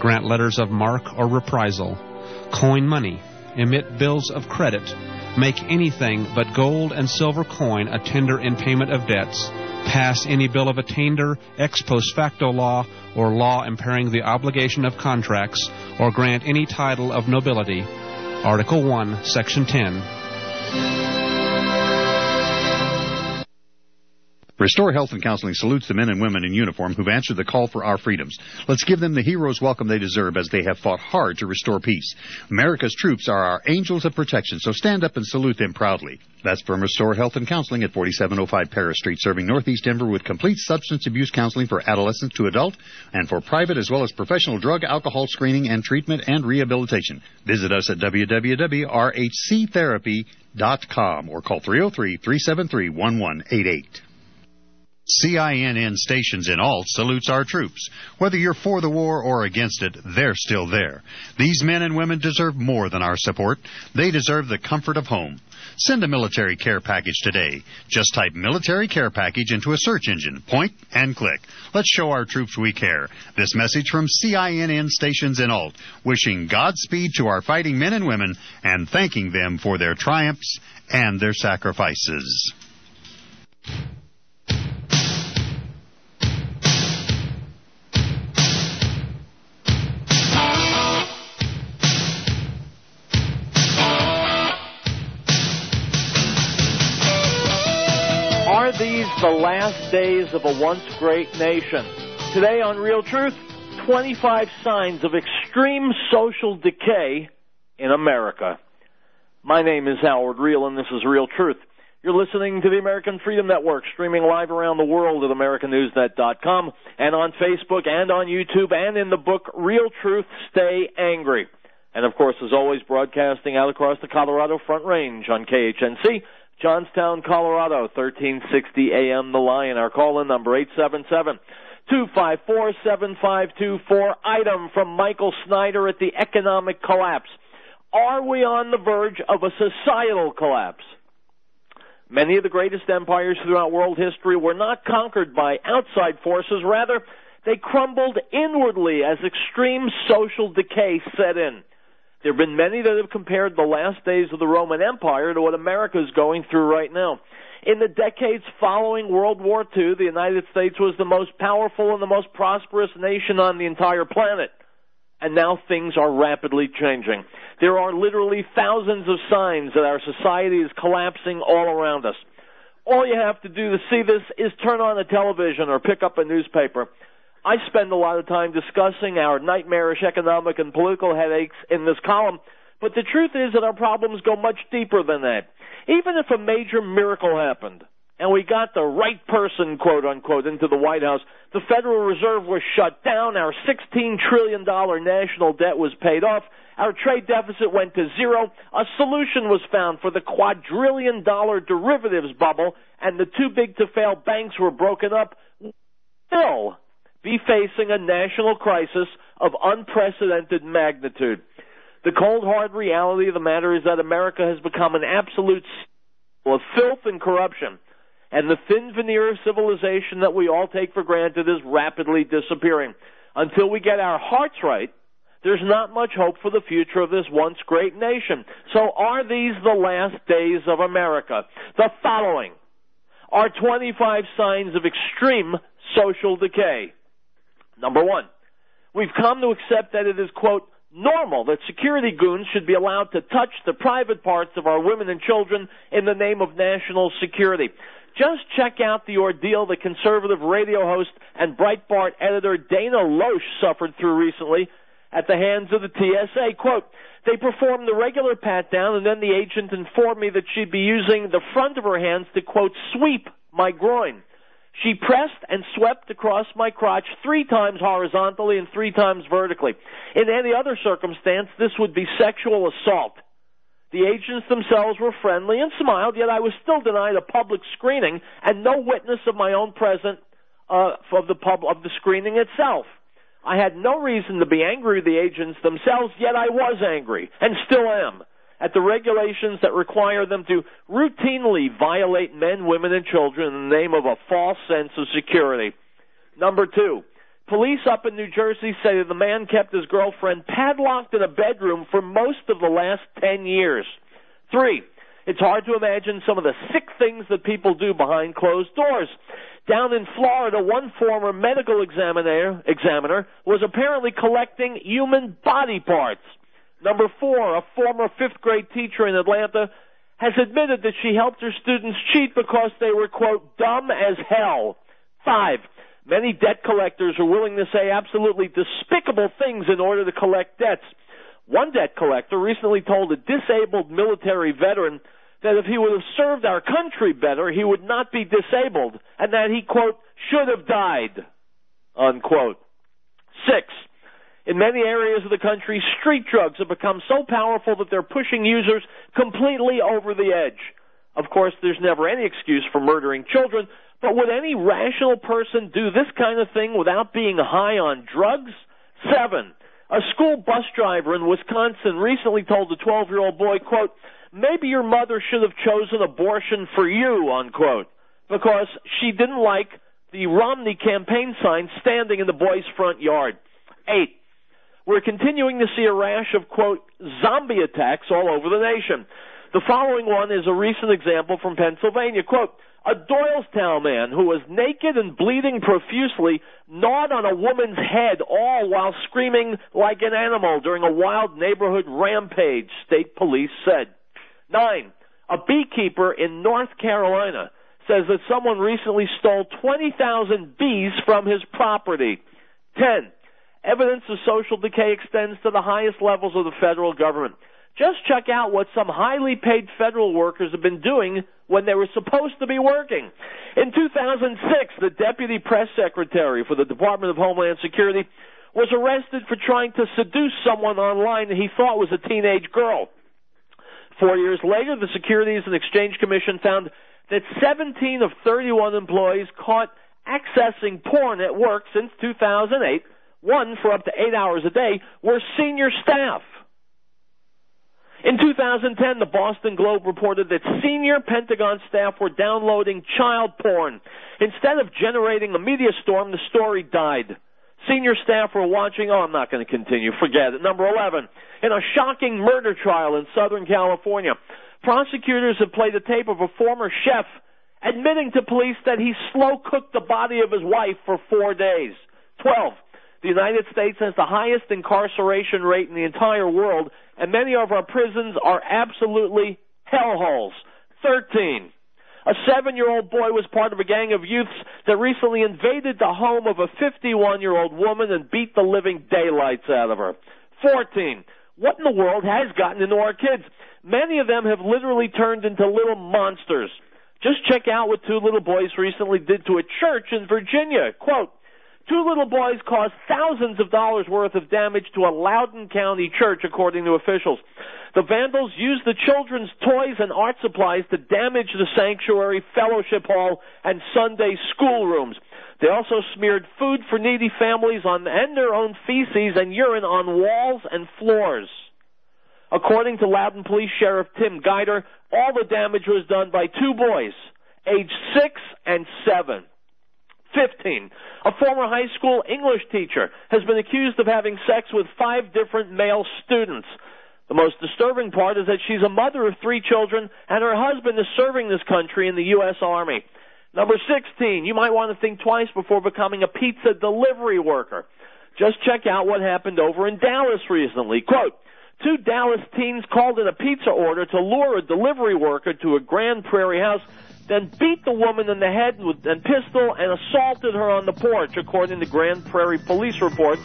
grant letters of marque or reprisal, coin money, emit bills of credit, make anything but gold and silver coin a tender in payment of debts, pass any bill of attainder, ex post facto law, or law impairing the obligation of contracts, or grant any title of nobility. Article 1, Section 10. Restore Health and Counseling salutes the men and women in uniform who've answered the call for our freedoms. Let's give them the hero's welcome they deserve as they have fought hard to restore peace. America's troops are our angels of protection, so stand up and salute them proudly. That's from Restore Health and Counseling at 4705 Paris Street, serving Northeast Denver with complete substance abuse counseling for adolescent to adult and for private as well as professional drug, alcohol screening and treatment and rehabilitation. Visit us at www.rhctherapy.com or call 303-373-1188. CINN Stations in Alt salutes our troops. Whether you're for the war or against it, they're still there. These men and women deserve more than our support. They deserve the comfort of home. Send a military care package today. Just type military care package into a search engine. Point and click. Let's show our troops we care. This message from CINN Stations in Alt, wishing Godspeed to our fighting men and women and thanking them for their triumphs and their sacrifices. Are these the last days of a once great nation? Today on Riell Truth, 25 signs of extreme social decay in America. My name is Howard Riell, and this is Riell Truth. You're listening to the American Freedom Network, streaming live around the world at AmericanNewsNet.com and on Facebook and on YouTube and in the book Riell Truth, Stay Angry. And, of course, as always, broadcasting out across the Colorado Front Range on KHNC, Johnstown, Colorado, 1360 AM The Lion. Our call-in number, 877-254-7524. Item from Michael Snyder at the economic collapse. Are we on the verge of a societal collapse? Many of the greatest empires throughout world history were not conquered by outside forces. Rather, they crumbled inwardly as extreme social decay set in. There have been many that have compared the last days of the Roman Empire to what America is going through right now. In the decades following World War II, the United States was the most powerful and the most prosperous nation on the entire planet. And now things are rapidly changing. There are literally thousands of signs that our society is collapsing all around us. All you have to do to see this is turn on the television or pick up a newspaper. I spend a lot of time discussing our nightmarish economic and political headaches in this column, but the truth is that our problems go much deeper than that. Even if a major miracle happened, and we got the right person, quote-unquote, into the White House, the Federal Reserve was shut down, our $16 trillion national debt was paid off, our trade deficit went to zero, a solution was found for the quadrillion-dollar derivatives bubble, and the too-big-to-fail banks were broken up, still be facing a national crisis of unprecedented magnitude. The cold, hard reality of the matter is that America has become an absolute of filth and corruption, and the thin veneer of civilization that we all take for granted is rapidly disappearing. Until we get our hearts right, there's not much hope for the future of this once great nation. So are these the last days of America? The following are 25 signs of extreme social decay. Number one, we've come to accept that it is, quote, normal that security goons should be allowed to touch the private parts of our women and children in the name of national security. Just check out the ordeal the conservative radio host and Breitbart editor Dana Loesch suffered through recently at the hands of the TSA. Quote, they performed the regular pat-down, and then the agent informed me that she'd be using the front of her hands to, quote, sweep my groin. She pressed and swept across my crotch 3 times horizontally and 3 times vertically. In any other circumstance, this would be sexual assault. The agents themselves were friendly and smiled, yet I was still denied a public screening and no witness of my own presence of the screening itself. I had no reason to be angry with the agents themselves, yet I was angry, and still am, at the regulations that require them to routinely violate men, women, and children in the name of a false sense of security. Number 2, Police up in New Jersey say that the man kept his girlfriend padlocked in a bedroom for most of the last 10 years. 3, it's hard to imagine some of the sick things that people do behind closed doors. Down in Florida, one former medical examiner was apparently collecting human body parts. Number 4, a former 5th grade teacher in Atlanta has admitted that she helped her students cheat because they were, quote, dumb as hell. 5, many debt collectors are willing to say absolutely despicable things in order to collect debts. One debt collector recently told a disabled military veteran that if he would have served our country better, he would not be disabled, and that he, quote, should have died, unquote. 6, in many areas of the country, street drugs have become so powerful that they're pushing users completely over the edge. Of course, there's never any excuse for murdering children, but would any rational person do this kind of thing without being high on drugs? 7, a school bus driver in Wisconsin recently told a 12-year-old boy, quote, maybe your mother should have chosen abortion for you, unquote, because she didn't like the Romney campaign sign standing in the boy's front yard. 8, we're continuing to see a rash of, quote, zombie attacks all over the nation. The following one is a recent example from Pennsylvania. Quote, a Doylestown man who was naked and bleeding profusely gnawed on a woman's head, all while screaming like an animal during a wild neighborhood rampage, state police said. 9, a beekeeper in North Carolina says that someone recently stole 20,000 bees from his property. 10, evidence of social decay extends to the highest levels of the federal government. Just check out what some highly paid federal workers have been doing when they were supposed to be working. In 2006, the deputy press secretary for the Department of Homeland Security was arrested for trying to seduce someone online that he thought was a teenage girl. 4 years later, the Securities and Exchange Commission found that 17 of 31 employees caught accessing porn at work since 2008, one for up to 8 hours a day, were senior staff. In 2010, the Boston Globe reported that senior Pentagon staff were downloading child porn. Instead of generating a media storm, the story died. Senior staff were watching. I'm not going to continue. Forget it. Number 11, in a shocking murder trial in Southern California, prosecutors have played a tape of a former chef admitting to police that he slow-cooked the body of his wife for 4 days. 12, the United States has the highest incarceration rate in the entire world, and many of our prisons are absolutely hellholes. 13, a 7-year-old boy was part of a gang of youths that recently invaded the home of a 51-year-old woman and beat the living daylights out of her. 14, what in the world has gotten into our kids? Many of them have literally turned into little monsters. Just check out what 2 little boys recently did to a church in Virginia. Quote, 2 little boys caused thousands of dollars worth of damage to a Loudoun County church, according to officials. The vandals used the children's toys and art supplies to damage the sanctuary, fellowship hall, and Sunday schoolrooms. They also smeared food for needy families and their own feces and urine on walls and floors. According to Loudoun Police Sheriff Tim Geider, all the damage was done by 2 boys, aged 6 and 7. 15, a former high school English teacher has been accused of having sex with 5 different male students. The most disturbing part is that she's a mother of 3 children, and her husband is serving this country in the U.S. Army. Number 16, you might want to think twice before becoming a pizza delivery worker. Just check out what happened over in Dallas recently. Quote, 2 Dallas teens called in a pizza order to lure a delivery worker to a Grand Prairie house, then beat the woman in the head with a pistol and assaulted her on the porch, according to Grand Prairie police reports.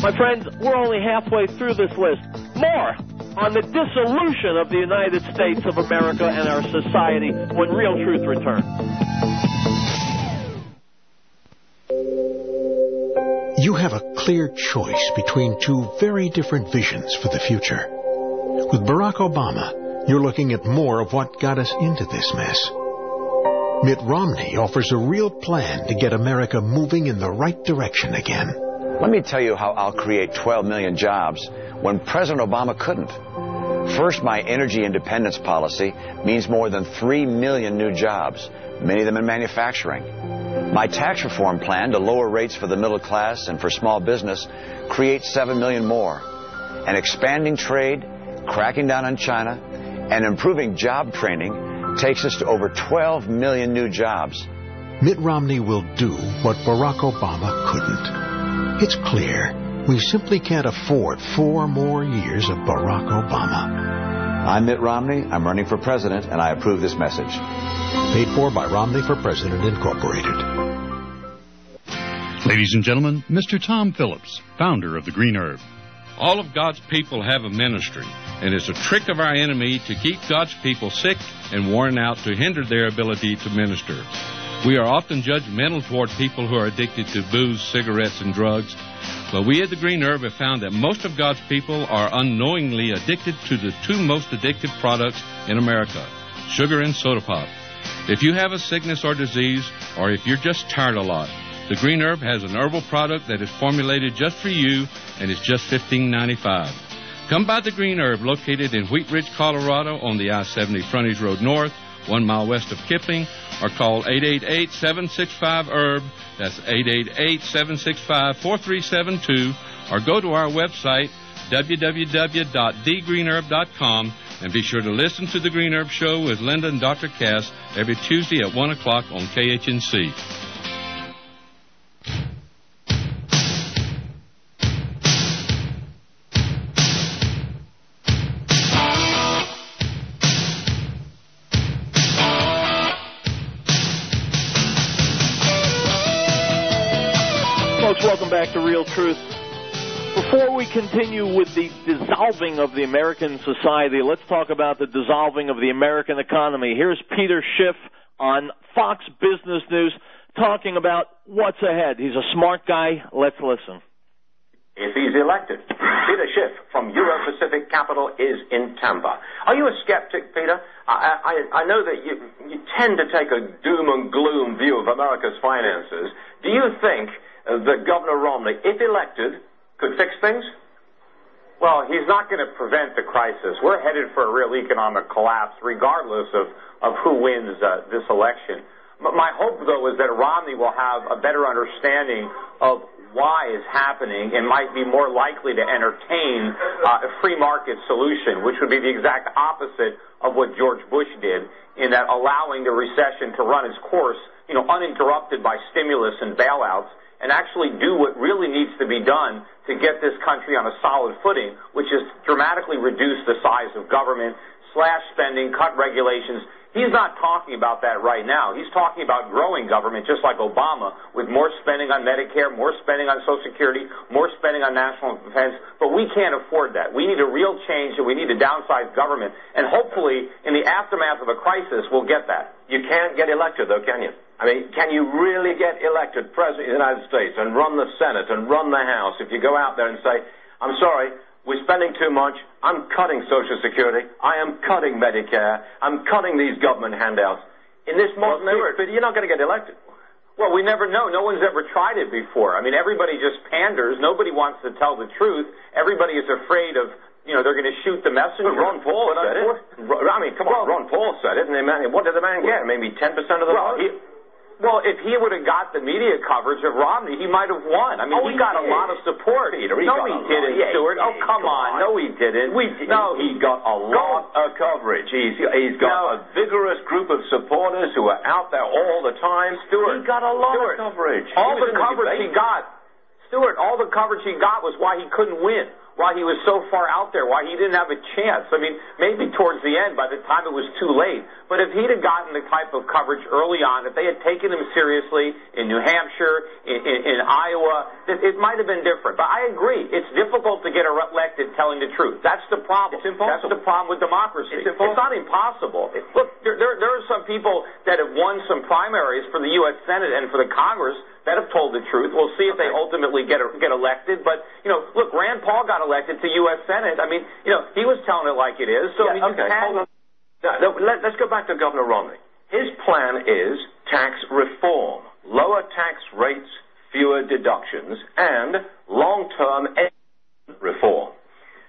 My friends, we're only halfway through this list. More on the dissolution of the United States of America and our society when Riell Truth returns. You have a clear choice between 2 very different visions for the future. With Barack Obama, you're looking at more of what got us into this mess. Mitt Romney offers a real plan to get America moving in the right direction again. Let me tell you how I'll create 12 million jobs when President Obama couldn't. First, my energy independence policy means more than 3 million new jobs, many of them in manufacturing. My tax reform plan to lower rates for the middle class and for small business creates 7 million more. And expanding trade, cracking down on China, and improving job training takes us to over 12 million new jobs. Mitt Romney will do what Barack Obama couldn't. It's clear we simply can't afford 4 more years of Barack Obama. I'm Mitt Romney. I'm running for president, and I approve this message. Paid for by Romney for President, Incorporated. Ladies and gentlemen, Mr. Tom Phillips, founder of the Green Herb. All of God's people have a ministry, and it's a trick of our enemy to keep God's people sick and worn out to hinder their ability to minister. We are often judgmental toward people who are addicted to booze, cigarettes, and drugs, but we at the Green Herb have found that most of God's people are unknowingly addicted to the 2 most addictive products in America, sugar and soda pop. If you have a sickness or disease, or if you're just tired a lot, the Green Herb has an herbal product that is formulated just for you, and it's just $15.95. Come by the Green Herb, located in Wheat Ridge, Colorado, on the I-70 Frontage Road North, 1 mile west of Kipling, or call 888-765-HERB. That's 888-765-4372, or go to our website, www.thegreenherb.com, and be sure to listen to The Green Herb Show with Linda and Dr. Cass every Tuesday at 1 o'clock on KHNC. Folks, welcome back to Riell Truth. Before we continue with the dissolving of the American society, let's talk about the dissolving of the American economy. Here's Peter Schiff on Fox Business News talking about what's ahead. He's a smart guy. Let's listen. If he's elected, Peter Schiff from Euro Pacific Capital is in Tampa. Are you a skeptic, Peter? I know that you tend to take a doom and gloom view of America's finances. Do you think that Governor Romney, if elected, could fix things? Well, he's not going to prevent the crisis. We're headed for a real economic collapse, regardless of who wins this election. My hope, though, is that Romney will have a better understanding of why it's happening and might be more likely to entertain a free market solution, which would be the exact opposite of what George Bush did, in that allowing the recession to run its course, uninterrupted by stimulus and bailouts, and actually do what really needs to be done to get this country on a solid footing, which is dramatically reduce the size of government, slash spending, cut regulations. He's not talking about that right now. He's talking about growing government, just like Obama, with more spending on Medicare, more spending on Social Security, more spending on national defense. But we can't afford that. We need a real change, and we need to downsize government. And hopefully, in the aftermath of a crisis, we'll get that. You can't get elected, though, can you? I mean, can you really get elected President of the United States and run the Senate and run the House if you go out there and say, I'm sorry, we're spending too much, I'm cutting Social Security, I am cutting Medicare, I'm cutting these government handouts. In this modern era, you're not going to get elected. Well, we never know. No one's ever tried it before. I mean, everybody just panders. Nobody wants to tell the truth. Everybody is afraid of, they're going to shoot the messenger. But Ron Paul said it. I mean, come on, Ron Paul said it, and what did the man get? Maybe 10% of the vote? Well, if he would have got the media coverage of Romney, he might have won. I mean, he got a lot of support. Peter, no, he didn't, Stuart. Oh, come on. No, he didn't. He got a lot of coverage. He's got a vigorous group of supporters who are out there all the time. Stuart, he got a lot of coverage. All the coverage he got was why he couldn't win. Why he was so far out there, why he didn't have a chance. I mean, maybe towards the end, by the time it was too late. But if he'd have gotten the type of coverage early on, if they had taken him seriously in New Hampshire, in Iowa, it might have been different. But I agree, it's difficult to get elected telling the truth. That's the problem. It's impossible. That's the problem with democracy. It's not impossible. Look, there are some people that have won some primaries for the U.S. Senate and for the Congress that have told the truth. We'll see if they ultimately get elected. But, look, Rand Paul got elected to U.S. Senate. I mean, he was telling it like it is. So, hold on. Let's go back to Governor Romney. His plan is tax reform, lower tax rates, fewer deductions, and long-term reform.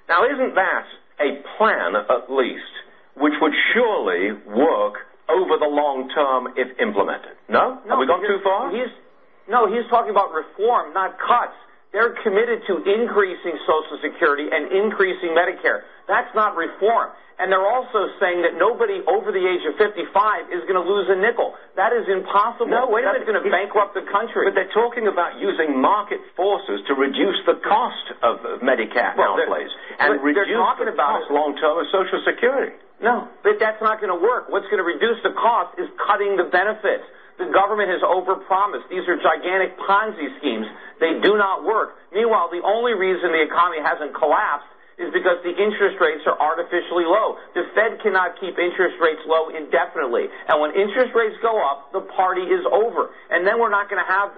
Now, isn't that a plan, at least, which would surely work over the long term if implemented. No? Have we gone too far? He's talking about reform, not cuts. They're committed to increasing Social Security and increasing Medicare. That's not reform. And they're also saying that nobody over the age of 55 is going to lose a nickel. That is impossible. No, wait a minute. That's going to bankrupt the country. But they're talking about using market forces to reduce the cost of Medicare outlays and reduce the cost long-term of Social Security. No, but that's not going to work. What's going to reduce the cost is cutting the benefits. The government has overpromised. These are gigantic Ponzi schemes. They do not work. Meanwhile, the only reason the economy hasn't collapsed is because the interest rates are artificially low. The Fed cannot keep interest rates low indefinitely. And when interest rates go up, the party is over. And then we're not going to have,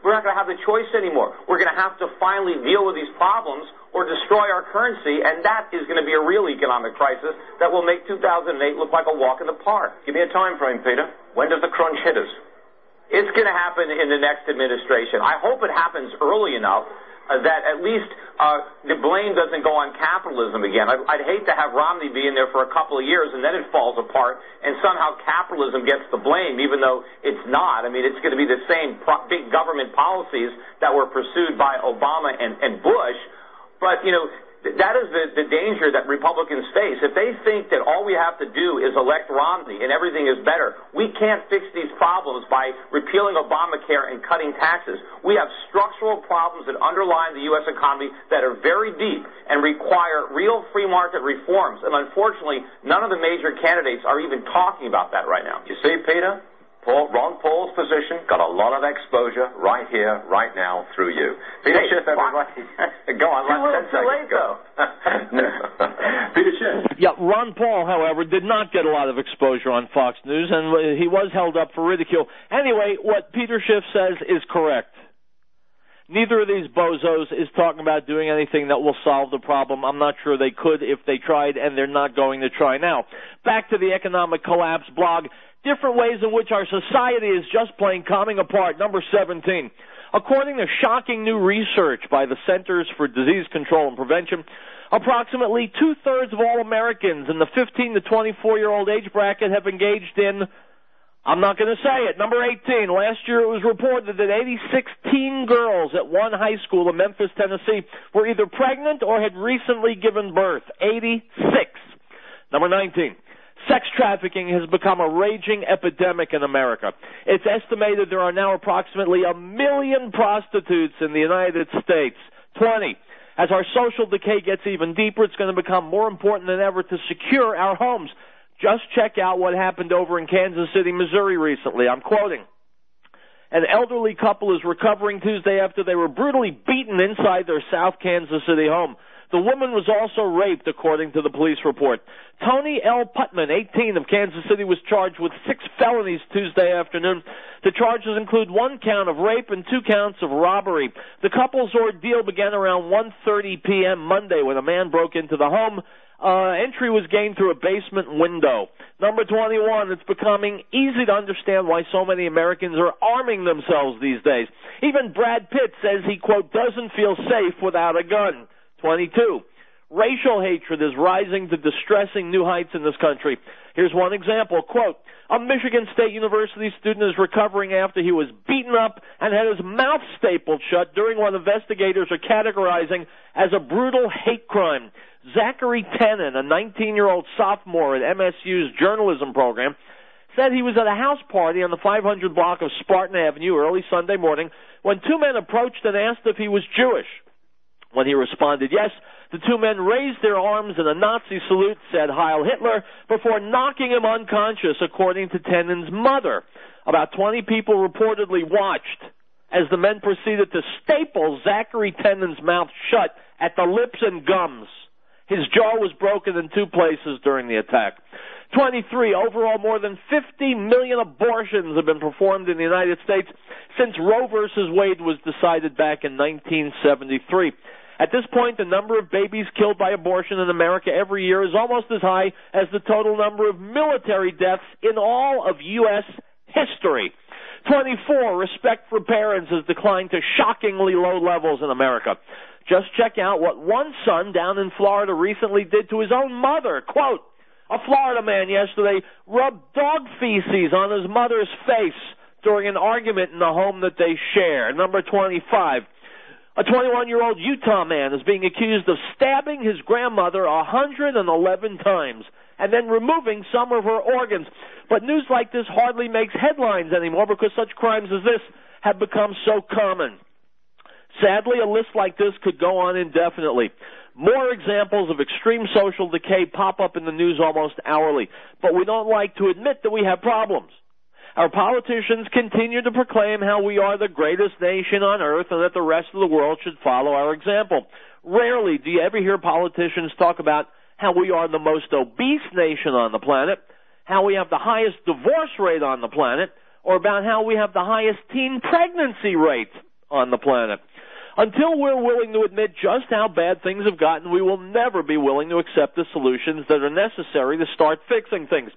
we're not going to have the choice anymore. We're going to have to finally deal with these problems or destroy our currency, and that is going to be a real economic crisis that will make 2008 look like a walk in the park. Give me a time frame, Peter. When does the crunch hit us? It's going to happen in the next administration. I hope it happens early enough that at least the blame doesn't go on capitalism again. I'd hate to have Romney be in there for a couple of years and then it falls apart and somehow capitalism gets the blame, even though it's not. I mean, it's going to be the same big government policies that were pursued by Obama and Bush. But, that is the danger that Republicans face. If they think that all we have to do is elect Romney and everything is better, we can't fix these problems by repealing Obamacare and cutting taxes. We have structural problems that underlie the U.S. economy that are very deep and require real free market reforms. And unfortunately, none of the major candidates are even talking about that right now. You see, Peter? Ron Paul's position got a lot of exposure right here, right now, through you. Peter Schiff, everybody. Go on, last 10 seconds. Go. Peter Schiff. Yeah, Ron Paul, however, did not get a lot of exposure on Fox News, and he was held up for ridicule. Anyway, what Peter Schiff says is correct. Neither of these bozos is talking about doing anything that will solve the problem. I'm not sure they could if they tried, and they're not going to try now. Back to the economic collapse blog. Different ways in which our society is just plain coming apart. Number 17. According to shocking new research by the Centers for Disease Control and Prevention, approximately two-thirds of all Americans in the 15 to 24-year-old age bracket have engaged in, I'm not going to say it, number 18. Last year it was reported that 86 teen girls at one high school in Memphis, Tennessee were either pregnant or had recently given birth. 86. Number 19. Sex trafficking has become a raging epidemic in America. It's estimated there are now approximately 1 million prostitutes in the United States. 20. As our social decay gets even deeper, it's going to become more important than ever to secure our homes. Just check out what happened over in Kansas City, Missouri recently. I'm quoting. An elderly couple is recovering Tuesday after they were brutally beaten inside their South Kansas City home. The woman was also raped, according to the police report. Tony L. Putman, 18, of Kansas City, was charged with 6 felonies Tuesday afternoon. The charges include 1 count of rape and 2 counts of robbery. The couple's ordeal began around 1:30 p.m. Monday when a man broke into the home. Entry was gained through a basement window. Number 21, it's becoming easy to understand why so many Americans are arming themselves these days. Even Brad Pitt says he, quote, doesn't feel safe without a gun. 22. Racial hatred is rising to distressing new heights in this country. Here's one example. Quote, a Michigan State University student is recovering after he was beaten up and had his mouth stapled shut during what investigators are categorizing as a brutal hate crime. Zachary Tenen, a 19-year-old sophomore at MSU's journalism program, said he was at a house party on the 500 block of Spartan Avenue early Sunday morning when 2 men approached and asked if he was Jewish. When he responded yes, the 2 men raised their arms in a Nazi salute, said Heil Hitler, before knocking him unconscious, according to Tenen's mother. About 20 people reportedly watched as the men proceeded to staple Zachary Tenen's mouth shut at the lips and gums. His jaw was broken in 2 places during the attack. 23. Overall, more than 50 million abortions have been performed in the United States since Roe v. Wade was decided back in 1973. At this point, the number of babies killed by abortion in America every year is almost as high as the total number of military deaths in all of U.S. history. 24. Respect for parents has declined to shockingly low levels in America. Just check out what one son down in Florida recently did to his own mother. Quote, A Florida man yesterday rubbed dog feces on his mother's face during an argument in the home that they share. Number 25. A 21-year-old Utah man is being accused of stabbing his grandmother 111 times and then removing some of her organs. But news like this hardly makes headlines anymore because such crimes as this have become so common. Sadly, a list like this could go on indefinitely. More examples of extreme social decay pop up in the news almost hourly, but we don't like to admit that we have problems. Our politicians continue to proclaim how we are the greatest nation on earth and that the rest of the world should follow our example. Rarely do you ever hear politicians talk about how we are the most obese nation on the planet, how we have the highest divorce rate on the planet, or about how we have the highest teen pregnancy rate on the planet. Until we're willing to admit just how bad things have gotten, we will never be willing to accept the solutions that are necessary to start fixing things.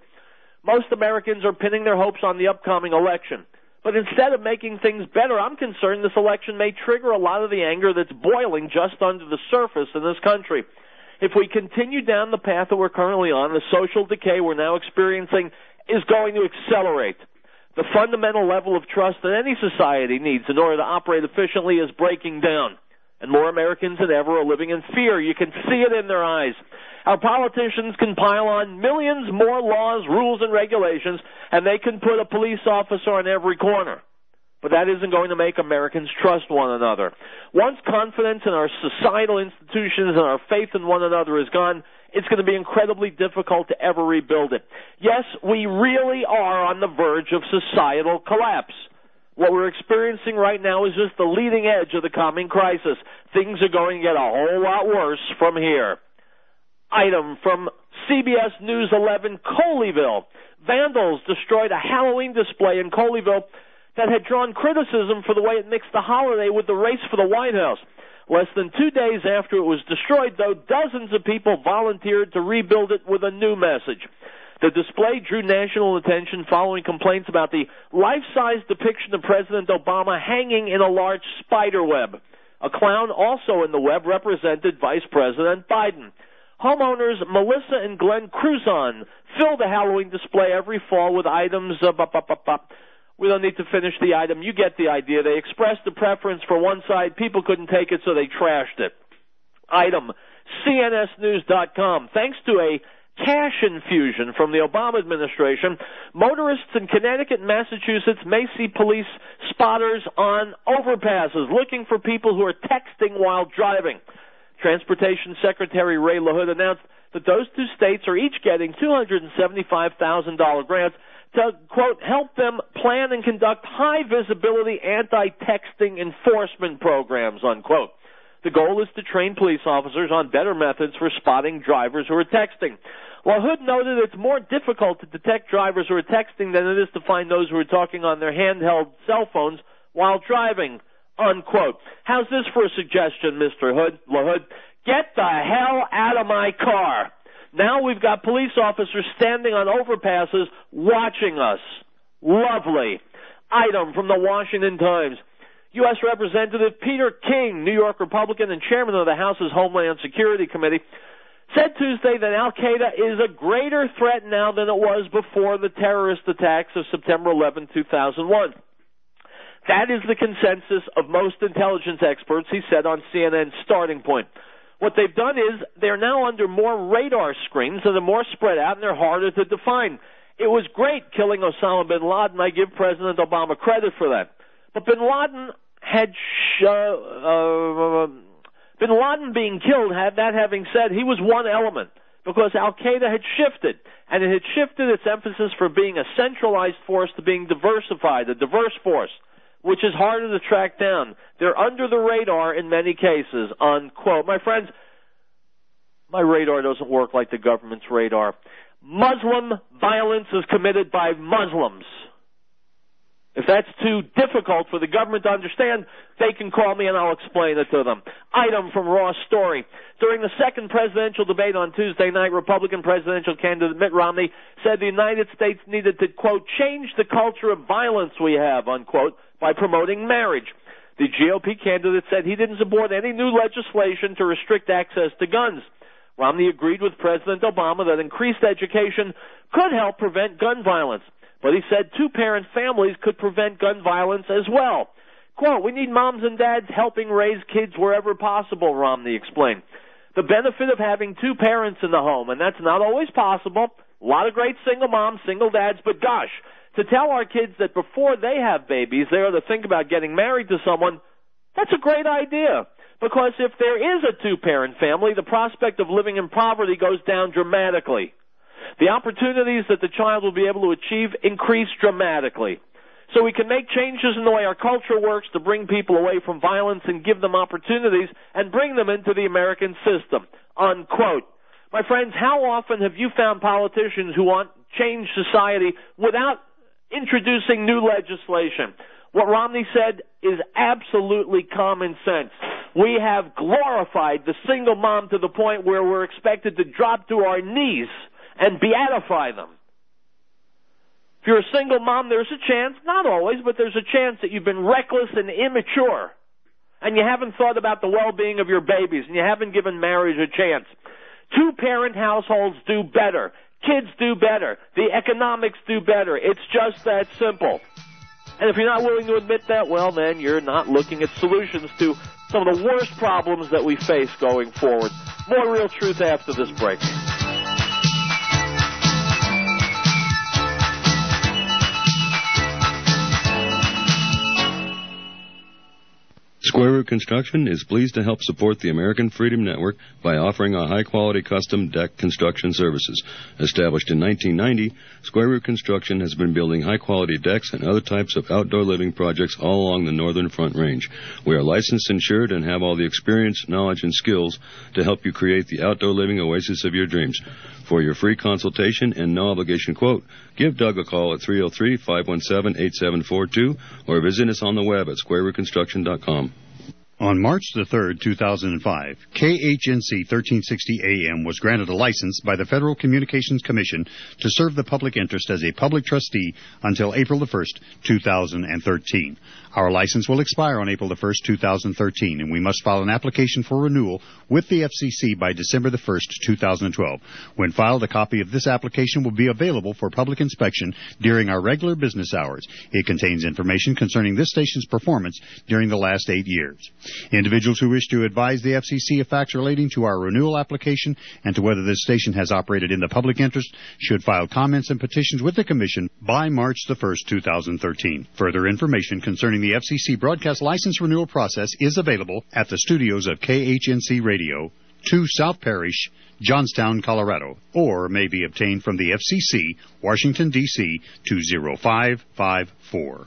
Most Americans are pinning their hopes on the upcoming election. But instead of making things better, I'm concerned this election may trigger a lot of the anger that's boiling just under the surface in this country. If we continue down the path that we're currently on, the social decay we're now experiencing is going to accelerate. The fundamental level of trust that any society needs in order to operate efficiently is breaking down. And more Americans than ever are living in fear. You can see it in their eyes. Our politicians can pile on millions more laws, rules, and regulations, and they can put a police officer on every corner. But that isn't going to make Americans trust one another. Once confidence in our societal institutions and our faith in one another is gone, it's going to be incredibly difficult to ever rebuild it. Yes, we really are on the verge of societal collapse. What we're experiencing right now is just the leading edge of the coming crisis. Things are going to get a whole lot worse from here. Item from CBS News 11, Colleyville. Vandals destroyed a Halloween display in Colleyville that had drawn criticism for the way it mixed the holiday with the race for the White House. Less than 2 days after it was destroyed, though, dozens of people volunteered to rebuild it with a new message. The display drew national attention following complaints about the life-size depiction of President Obama hanging in a large spider web. A clown also in the web represented Vice President Biden. Homeowners Melissa and Glenn Cruzon fill the Halloween display every fall with items. We don't need to finish the item. You get the idea. They expressed a preference for one side. People couldn't take it, so they trashed it. Item, CNSnews.com. Thanks to a cash infusion from the Obama administration, motorists in Connecticut and Massachusetts may see police spotters on overpasses looking for people who are texting while driving. Transportation Secretary Riell Truth announced that those two states are each getting $275,000 grants to, quote, help them plan and conduct high-visibility anti-texting enforcement programs, unquote. The goal is to train police officers on better methods for spotting drivers who are texting. While Hood noted it's more difficult to detect drivers who are texting than it is to find those who are talking on their handheld cell phones while driving, unquote. How's this for a suggestion, Mr. LaHood? Get the hell out of my car. Now we've got police officers standing on overpasses watching us. Lovely. Item from the Washington Times. U.S. Representative Peter King, New York Republican and chairman of the House's Homeland Security Committee, said Tuesday that al-Qaeda is a greater threat now than it was before the terrorist attacks of September 11, 2001. That is the consensus of most intelligence experts, he said on CNN's Starting Point. What they've done is they're now under more radar screens, and they're more spread out, and they're harder to define. It was great killing Osama bin Laden. I give President Obama credit for that. But bin Laden being killed, having said, he was one element, because al-Qaeda had shifted, and it had shifted its emphasis from being a centralized force to being diversified, a diverse force, which is harder to track down. They're under the radar in many cases, unquote. My friends, my radar doesn't work like the government's radar. Muslim violence is committed by Muslims. If that's too difficult for the government to understand, they can call me and I'll explain it to them. Item from Raw Story. During the second presidential debate on Tuesday night, Republican presidential candidate Mitt Romney said the United States needed to, quote, change the culture of violence we have, unquote, by promoting marriage. The GOP candidate said he didn't support any new legislation to restrict access to guns. Romney agreed with President Obama that increased education could help prevent gun violence, but he said two-parent families could prevent gun violence as well. Quote, "We need moms and dads helping raise kids wherever possible," Romney explained. The benefit of having two parents in the home, and that's not always possible. A lot of great single moms, single dads, but gosh, to tell our kids that before they have babies, they ought to think about getting married to someone, that's a great idea. Because if there is a two-parent family, the prospect of living in poverty goes down dramatically. The opportunities that the child will be able to achieve increase dramatically. So we can make changes in the way our culture works to bring people away from violence and give them opportunities and bring them into the American system, unquote. My friends, how often have you found politicians who want to change society without introducing new legislation? What Romney said is absolutely common sense. We have glorified the single mom to the point where we're expected to drop to our knees and beatify them. If you're a single mom, there's a chance, not always, but there's a chance that you've been reckless and immature, and you haven't thought about the well-being of your babies, and you haven't given marriage a chance. Two-parent households do better. Kids do better. The economics do better. It's just that simple. And if you're not willing to admit that, well, then you're not looking at solutions to some of the worst problems that we face going forward. More Real Truth after this break. Square Root Construction is pleased to help support the American Freedom Network by offering a high-quality custom deck construction services. Established in 1990, Square Root Construction has been building high-quality decks and other types of outdoor living projects all along the Northern Front Range. We are licensed, insured, and have all the experience, knowledge, and skills to help you create the outdoor living oasis of your dreams. For your free consultation and no-obligation quote, give Doug a call at 303-517-8742 or visit us on the web at squarerootconstruction.com. On March the 3rd, 2005, KHNC 1360 AM was granted a license by the Federal Communications Commission to serve the public interest as a public trustee until April the 1st, 2013. Our license will expire on April the 1st, 2013, and we must file an application for renewal with the FCC by December the 1st, 2012. When filed, a copy of this application will be available for public inspection during our regular business hours. It contains information concerning this station's performance during the last 8 years. Individuals who wish to advise the FCC of facts relating to our renewal application and to whether this station has operated in the public interest should file comments and petitions with the Commission by March the 1st, 2013. Further information concerning the FCC broadcast license renewal process is available at the studios of KHNC Radio, 2 South Parish, Johnstown, Colorado, or may be obtained from the FCC, Washington, D.C., 20554.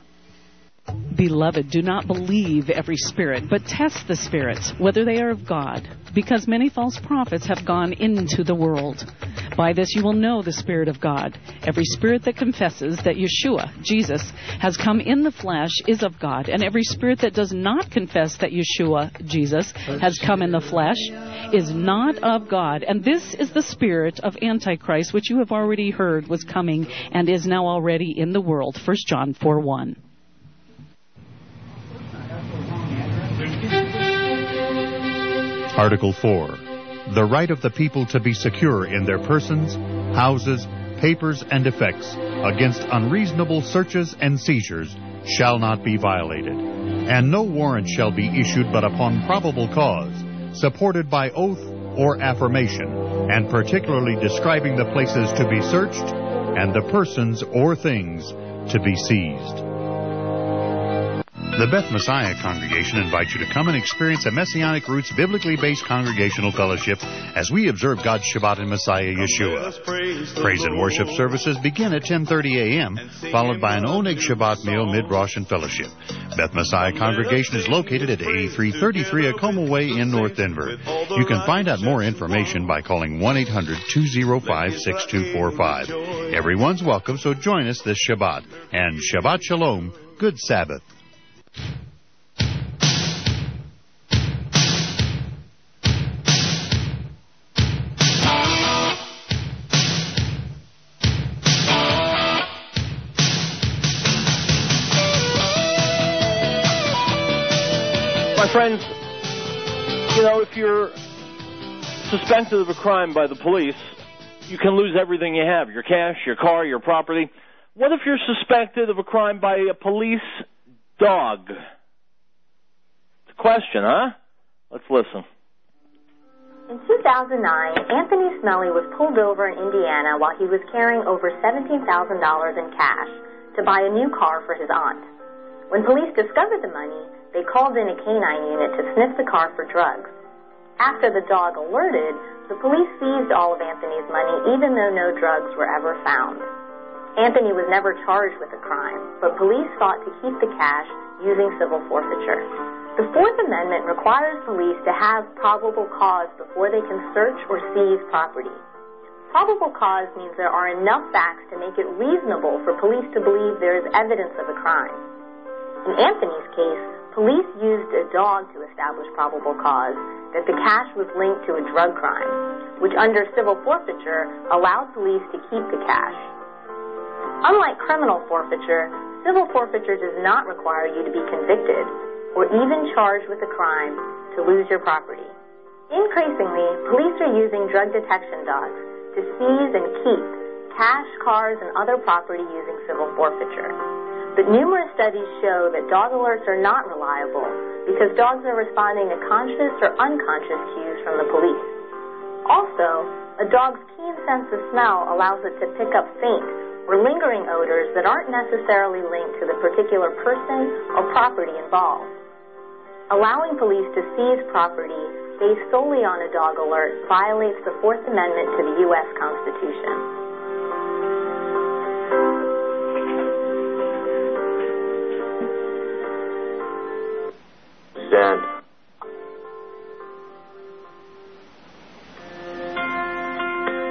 Beloved, do not believe every spirit, but test the spirits, whether they are of God, because many false prophets have gone into the world. By this you will know the Spirit of God. Every spirit that confesses that Yeshua, Jesus, has come in the flesh is of God, and every spirit that does not confess that Yeshua, Jesus, has come in the flesh is not of God. And this is the spirit of Antichrist, which you have already heard was coming and is now already in the world. 1 John 4:1. Article 4. The right of the people to be secure in their persons, houses, papers, and effects against unreasonable searches and seizures shall not be violated, and no warrant shall be issued but upon probable cause, supported by oath or affirmation, and particularly describing the places to be searched and the persons or things to be seized. The Beth Messiah congregation invites you to come and experience a Messianic Roots biblically based congregational fellowship as we observe God's Shabbat in Messiah Yeshua. Praise and worship services begin at 10:30 a.m., followed by an Oneg Shabbat meal, mid-Rosh, and fellowship. Beth Messiah congregation is located at 8333 Acoma Way in North Denver. You can find out more information by calling 1-800-205-6245. Everyone's welcome, so join us this Shabbat. And Shabbat Shalom, good Sabbath. My friends, if you're suspected of a crime by the police, you can lose everything you have, your cash, your car, your property. What if you're suspected of a crime by a police dog? It's a question, huh? Let's listen. In 2009, Anthony Smelly was pulled over in Indiana while he was carrying over $17,000 in cash to buy a new car for his aunt. When police discovered the money, they called in a canine unit to sniff the car for drugs. After the dog alerted, the police seized all of Anthony's money, even though no drugs were ever found. Anthony was never charged with a crime, but police sought to keep the cash using civil forfeiture. The Fourth Amendment requires police to have probable cause before they can search or seize property. Probable cause means there are enough facts to make it reasonable for police to believe there is evidence of a crime. In Anthony's case, police used a dog to establish probable cause that the cash was linked to a drug crime, which under civil forfeiture allowed police to keep the cash. Unlike criminal forfeiture, civil forfeiture does not require you to be convicted or even charged with a crime to lose your property. Increasingly, police are using drug detection dogs to seize and keep cash, cars, and other property using civil forfeiture. But numerous studies show that dog alerts are not reliable because dogs are responding to conscious or unconscious cues from the police. Also, a dog's keen sense of smell allows it to pick up faint or lingering odors that aren't necessarily linked to the particular person or property involved. Allowing police to seize property based solely on a dog alert violates the Fourth Amendment to the U.S. Constitution.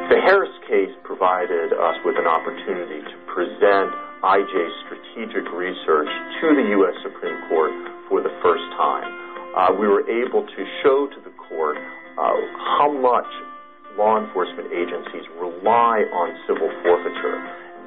The Harris case provided us with an opportunity to present IJ's strategic research to the U.S. Supreme Court for the first time. We were able to show to the court how much law enforcement agencies rely on civil forfeiture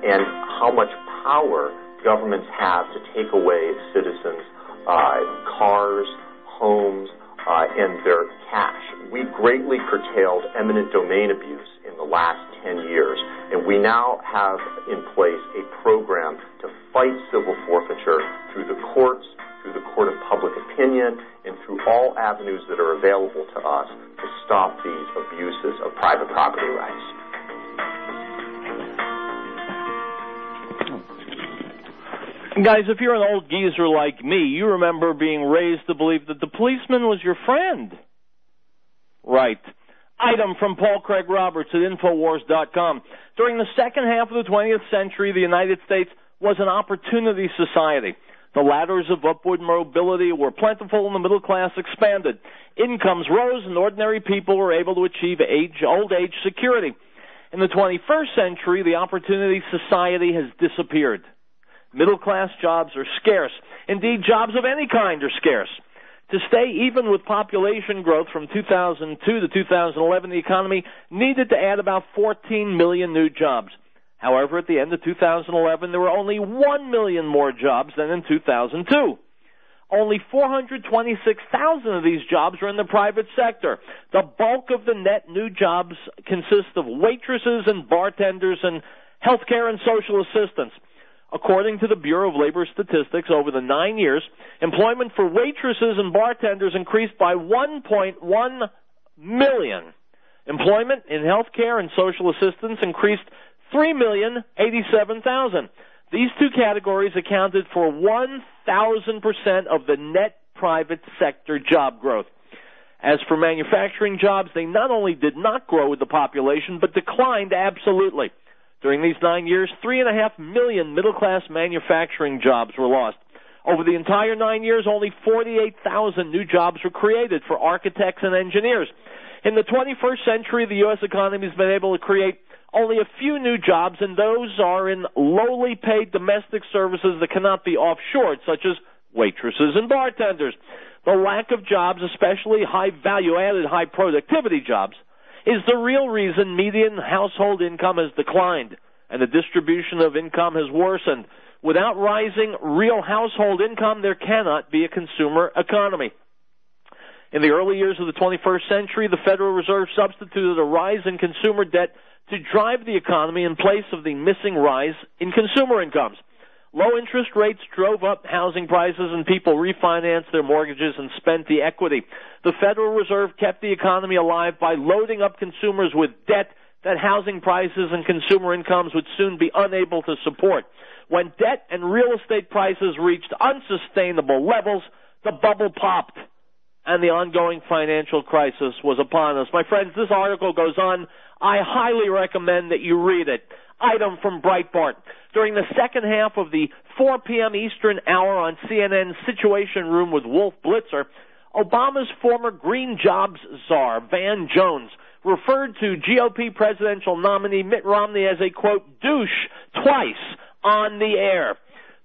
and how much power governments have to take away citizens' cars, homes, and their cash. We greatly curtailed eminent domain abuse in the last 10 years, and we now have in place a program to fight civil forfeiture through the courts, through the court of public opinion, and through all avenues that are available to us to stop these abuses of private property rights. Guys, if you're an old geezer like me, you remember being raised to believe that the policeman was your friend. Right. Item from Paul Craig Roberts at Infowars.com. During the second half of the 20th century, the United States was an opportunity society. The ladders of upward mobility were plentiful and the middle class expanded. Incomes rose and ordinary people were able to achieve old age security. In the 21st century, the opportunity society has disappeared. Middle-class jobs are scarce. Indeed, jobs of any kind are scarce. To stay even with population growth from 2002 to 2011, the economy needed to add about 14 million new jobs. However, at the end of 2011, there were only 1 million more jobs than in 2002. Only 426,000 of these jobs are in the private sector. The bulk of the net new jobs consist of waitresses and bartenders and healthcare and social assistants. According to the Bureau of Labor Statistics, over the 9 years, employment for waitresses and bartenders increased by 1.1 million. Employment in healthcare and social assistance increased 3,087,000. These two categories accounted for 1,000% of the net private sector job growth. As for manufacturing jobs, they not only did not grow with the population, but declined absolutely. During these 9 years, 3.5 million middle-class manufacturing jobs were lost. Over the entire 9 years, only 48,000 new jobs were created for architects and engineers. In the 21st century, the U.S. economy has been able to create only a few new jobs, and those are in lowly paid domestic services that cannot be offshored, such as waitresses and bartenders. The lack of jobs, especially high value-added, high productivity jobs, is the real reason median household income has declined and the distribution of income has worsened. Without rising real household income, there cannot be a consumer economy. In the early years of the 21st century, the Federal Reserve substituted a rise in consumer debt to drive the economy in place of the missing rise in consumer incomes. Low interest rates drove up housing prices and people refinanced their mortgages and spent the equity. The Federal Reserve kept the economy alive by loading up consumers with debt that housing prices and consumer incomes would soon be unable to support. When debt and real estate prices reached unsustainable levels, the bubble popped, and the ongoing financial crisis was upon us. My friends, this article goes on. I highly recommend that you read it. Item from Breitbart. During the second half of the 4 p.m. Eastern hour on CNN's Situation Room with Wolf Blitzer, Obama's former Green Jobs czar, Van Jones, referred to GOP presidential nominee Mitt Romney as a, quote, douche twice on the air.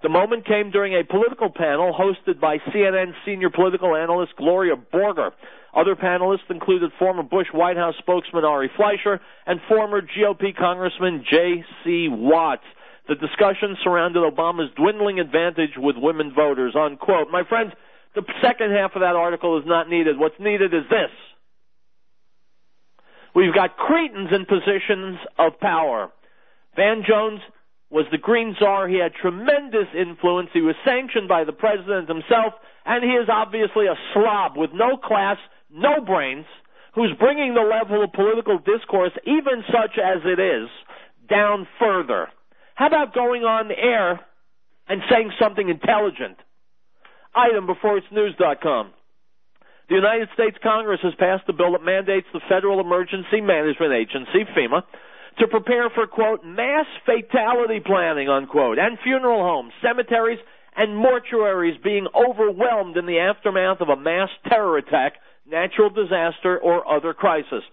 The moment came during a political panel hosted by CNN senior political analyst Gloria Borger. Other panelists included former Bush White House spokesman Ari Fleischer and former GOP Congressman J.C. Watts. The discussion surrounded Obama's dwindling advantage with women voters, unquote. My friends, the second half of that article is not needed. What's needed is this. We've got cretins in positions of power. Van Jones was the Green Czar. He had tremendous influence. He was sanctioned by the president himself, and he is obviously a slob with no class, no brains, who's bringing the level of political discourse, even such as it is, down further. How about going on the air and saying something intelligent? Item before it's news.com. The United States Congress has passed a bill that mandates the Federal Emergency Management Agency, FEMA, to prepare for, quote, mass fatality planning, unquote, and funeral homes, cemeteries, and mortuaries being overwhelmed in the aftermath of a mass terror attack, natural disaster, or other crisis.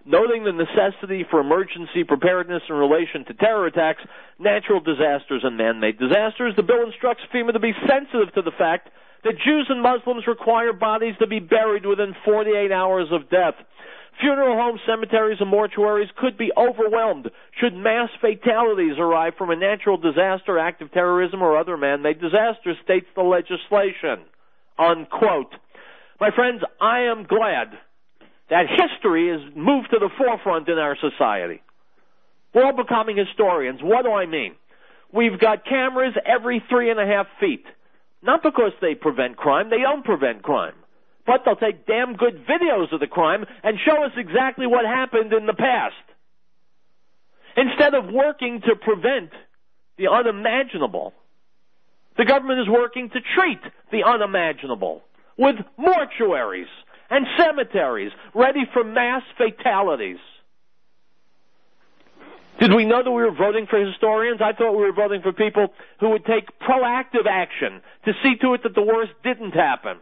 Noting the necessity for emergency preparedness in relation to terror attacks, natural disasters, and man-made disasters, the bill instructs FEMA to be sensitive to the fact that Jews and Muslims require bodies to be buried within 48 hours of death. Funeral homes, cemeteries, and mortuaries could be overwhelmed should mass fatalities arrive from a natural disaster, act of terrorism, or other man-made disaster, states the legislation, unquote. My friends, I am glad that history has moved to the forefront in our society. We're all becoming historians. What do I mean? We've got cameras every 3.5 feet. Not because they prevent crime. They don't prevent crime. But they'll take damn good videos of the crime and show us exactly what happened in the past. Instead of working to prevent the unimaginable, the government is working to treat the unimaginable with mortuaries and cemeteries ready for mass fatalities. Did we know that we were voting for historians? I thought we were voting for people who would take proactive action to see to it that the worst didn't happen.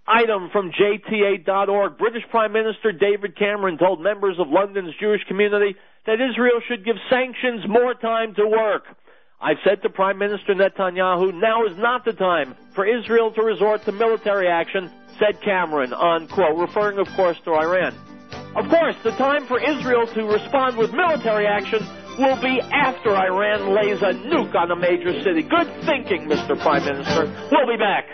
Item from JTA.org. British Prime Minister David Cameron told members of London's Jewish community that Israel should give sanctions more time to work. I've said to Prime Minister Netanyahu, now is not the time for Israel to resort to military action, said Cameron, unquote, referring, of course, to Iran. Of course, the time for Israel to respond with military action will be after Iran lays a nuke on a major city. Good thinking, Mr. Prime Minister. We'll be back.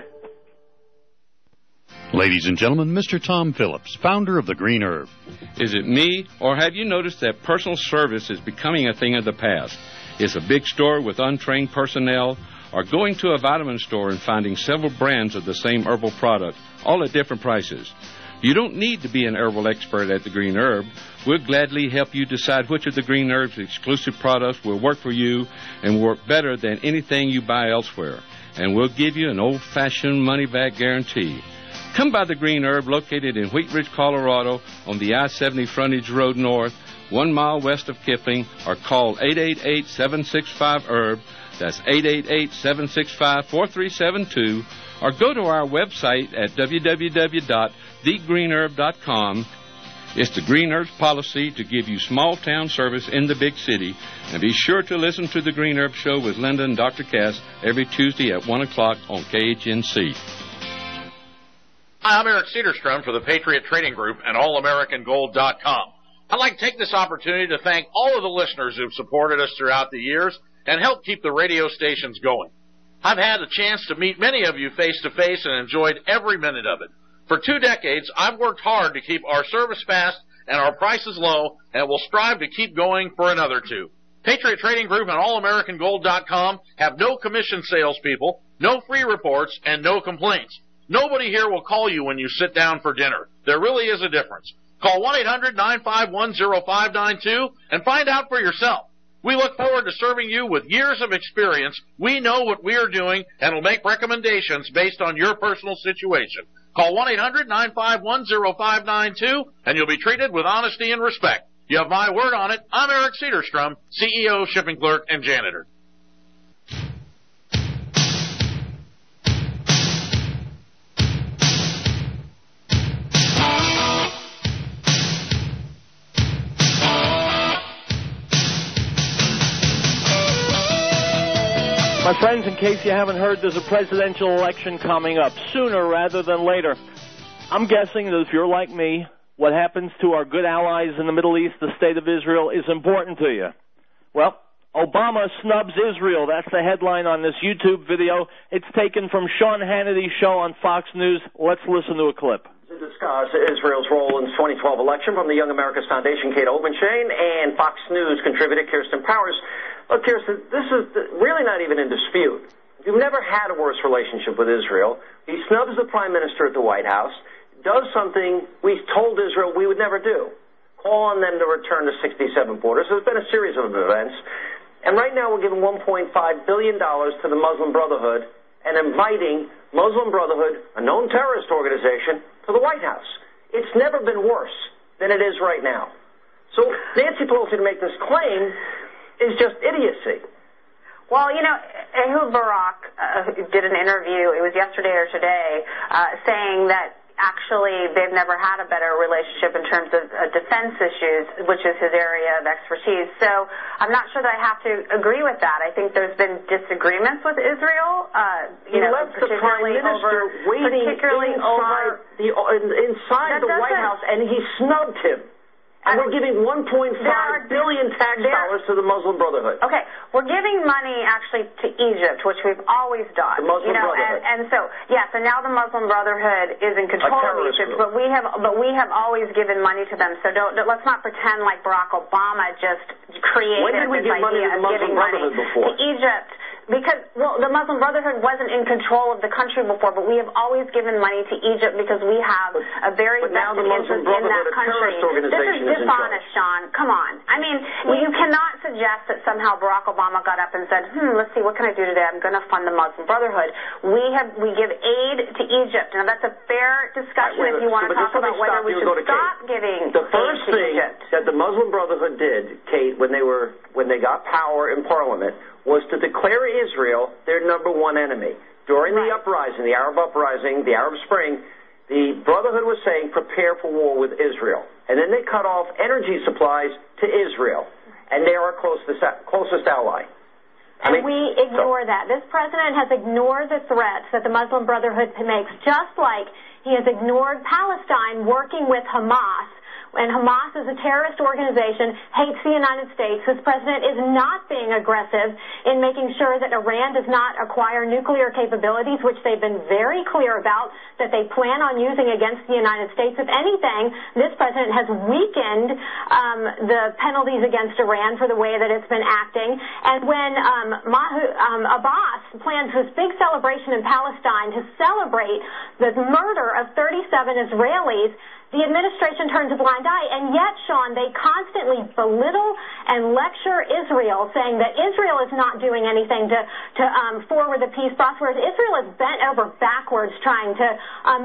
Ladies and gentlemen, Mr. Tom Phillips, founder of the Green Herb. Is it me, or have you noticed that personal service is becoming a thing of the past? Is a big store with untrained personnel, or going to a vitamin store and finding several brands of the same herbal product, all at different prices? You don't need to be an herbal expert at the Green Herb. We'll gladly help you decide which of the Green Herb's exclusive products will work for you and work better than anything you buy elsewhere. And we'll give you an old-fashioned money-back guarantee. Come by the Green Herb, located in Wheat Ridge, Colorado, on the I-70 frontage road north, 1 mile west of Kipling, or call 888-765-HERB. That's 888-765-4372. Or go to our website at www.thegreenherb.com. It's the Green Herb's policy to give you small-town service in the big city. And be sure to listen to the Green Herb Show with Linda and Dr. Cass every Tuesday at 1 o'clock on KHNC. Hi, I'm Eric Cedarstrom for the Patriot Trading Group and AllAmericanGold.com. I'd like to take this opportunity to thank all of the listeners who've supported us throughout the years and helped keep the radio stations going. I've had a chance to meet many of you face-to-face and enjoyed every minute of it. For 2 decades, I've worked hard to keep our service fast and our prices low, and will strive to keep going for another 2. Patriot Trading Group and AllAmericanGold.com have no commission salespeople, no free reports, and no complaints. Nobody here will call you when you sit down for dinner. There really is a difference. Call 1-800-951-0592 and find out for yourself. We look forward to serving you with years of experience. We know what we are doing and will make recommendations based on your personal situation. Call 1-800-951-0592 and you'll be treated with honesty and respect. You have my word on it. I'm Eric Cedarstrom, CEO, shipping clerk, and janitor. My friends, in case you haven't heard, there's a presidential election coming up sooner rather than later. I'm guessing that if you're like me, what happens to our good allies in the Middle East, the state of Israel, is important to you. Well, Obama snubs Israel. That's the headline on this YouTube video. It's taken from Sean Hannity's show on Fox News. Let's listen to a clip. To discuss Israel's role in the 2012 election from the Young America's Foundation, Kate Obenshain, and Fox News contributor Kirsten Powers. Look, Kirsten, this is really not even in dispute. You've never had a worse relationship with Israel. He snubs the prime minister at the White House, does something we told Israel we would never do, call on them to return to 67 borders. There's been a series of events. And right now we're giving $1.5 billion to the Muslim Brotherhood and inviting Muslim Brotherhood, a known terrorist organization, to the White House. It's never been worse than it is right now. So Nancy Pelosi to make this claim is just idiocy. Well, you know, Ehud Barak did an interview, it was yesterday or today, saying that actually they've never had a better relationship in terms of defense issues, which is his area of expertise. So I'm not sure that I have to agree with that. I think there's been disagreements with Israel, particularly inside the White House, and he snubbed him. And we're giving $1.5 billion tax dollars to the Muslim Brotherhood. Okay, we're giving money actually to Egypt, which we've always done. The Muslim Brotherhood. And so yes, and now the Muslim Brotherhood is in control of Egypt, but we have always given money to them. So let's not pretend like Barack Obama just created this idea of giving money to Egypt. Because, well, the Muslim Brotherhood wasn't in control of the country before, but we have always given money to Egypt because we have a very vested interest in that country. This is dishonest, Sean. Come on. I mean, you cannot suggest that somehow Barack Obama got up and said, let's see, what can I do today? I'm going to fund the Muslim Brotherhood. We give aid to Egypt. Now, that's a fair discussion if you want to talk about whether we should stop giving aid to Egypt. The first thing that the Muslim Brotherhood did, Kate, when they got power in Parliament, was to declare Israel their number one enemy. During the uprising, the Arab uprising, the Arab Spring, the Brotherhood was saying, prepare for war with Israel. And then they cut off energy supplies to Israel. And they are our closest ally. And we ignore that. This president has ignored the threats that the Muslim Brotherhood makes, just like he has ignored Palestine working with Hamas. And Hamas is a terrorist organization, hates the United States. This president is not being aggressive in making sure that Iran does not acquire nuclear capabilities, which they've been very clear about, that they plan on using against the United States. If anything, this president has weakened the penalties against Iran for the way that it's been acting. And when Abbas plans this big celebration in Palestine to celebrate the murder of 37 Israelis, the administration turns a blind eye, and yet, Sean, they constantly belittle and lecture Israel, saying that Israel is not doing anything to forward the peace process, whereas Israel is bent over backwards trying to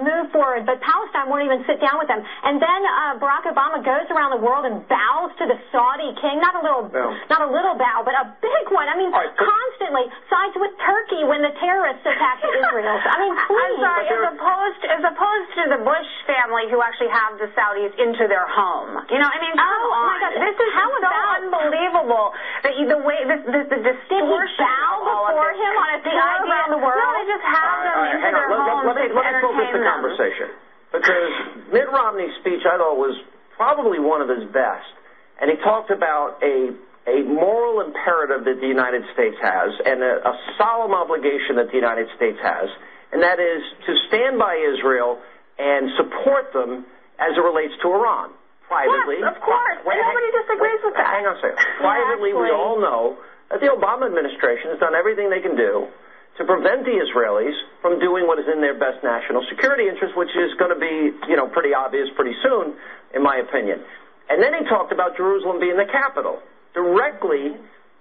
move forward, but Palestine won't even sit down with them. And then Barack Obama goes around the world and bows to the Saudi king, not a little bow, but a big one. I mean, constantly sides with Turkey when the terrorists attack Israel. I mean, please. I'm sorry, as opposed to the Bush family, who actually have the Saudis into their home. You know, I mean, come on. My God, this is so unbelievable that the way the distortion before him on a tour around the world. No, they just have them into their homes. Let me focus the conversation, because Mitt Romney's speech I thought was probably one of his best, and he talked about a moral imperative that the United States has and a solemn obligation that the United States has, and that is to stand by Israel and support them as it relates to Iran. Privately. Yes, of course. Nobody disagrees with that. Hang on a second. Privately, we all know that the Obama administration has done everything they can do to prevent the Israelis from doing what is in their best national security interest, which is going to be, pretty obvious pretty soon, in my opinion. And then he talked about Jerusalem being the capital, directly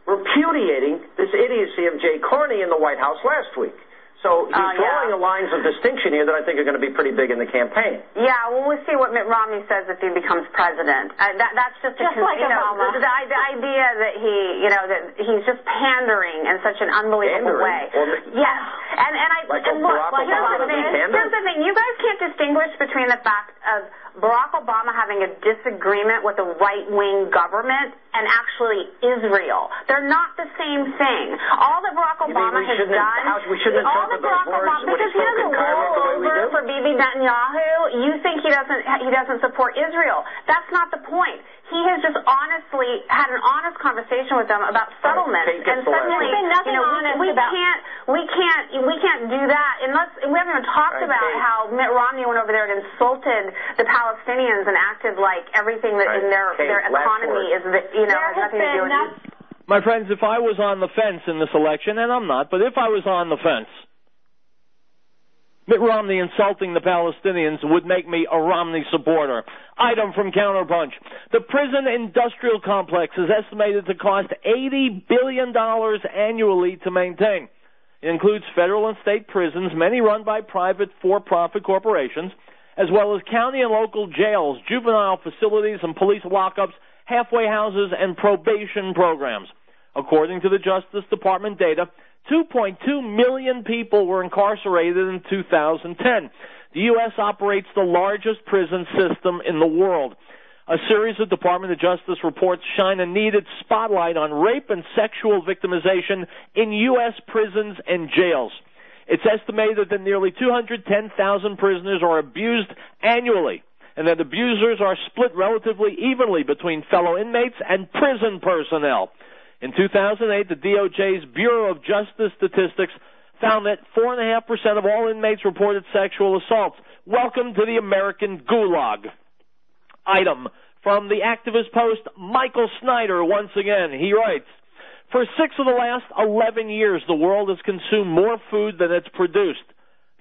repudiating this idiocy of Jay Carney in the White House last week. So he's drawing lines of distinction here that I think are going to be pretty big in the campaign. Yeah, well, we'll see what Mitt Romney says if he becomes president. That's just like Obama. The idea that that he's just pandering in such an unbelievable way. Yes, and look, here's the thing: you guys can't distinguish between the fact of Barack Obama having a disagreement with a right-wing government and actually Israel. They're not the same thing. All that Barack Obama has done, all that Barack Obama, because he doesn't roll over for Bibi Netanyahu, you think he doesn't support Israel. That's not the point. He has just honestly had an honest conversation with them about settlements, and suddenly, we can't do that unless we haven't even talked about how Mitt Romney went over there and insulted the Palestinians and acted like everything that in their economy is has nothing to do with it. My friends, if I was on the fence in this election, and I'm not, but if I was on the fence, Mitt Romney insulting the Palestinians would make me a Romney supporter. Item from Counterpunch. The prison industrial complex is estimated to cost $80 billion annually to maintain. It includes federal and state prisons, many run by private for-profit corporations, as well as county and local jails, juvenile facilities, and police lockups, halfway houses, and probation programs. According to the Justice Department data, 2.2 million people were incarcerated in 2010. The U.S. operates the largest prison system in the world. A series of Department of Justice reports shine a needed spotlight on rape and sexual victimization in U.S. prisons and jails. It's estimated that nearly 210,000 prisoners are abused annually, and that abusers are split relatively evenly between fellow inmates and prison personnel. In 2008, the DOJ's Bureau of Justice Statistics found that 4.5% of all inmates reported sexual assaults. Welcome to the American Gulag. Item from the Activist Post, Michael Snyder once again. He writes, for 6 of the last 11 years, the world has consumed more food than it's produced.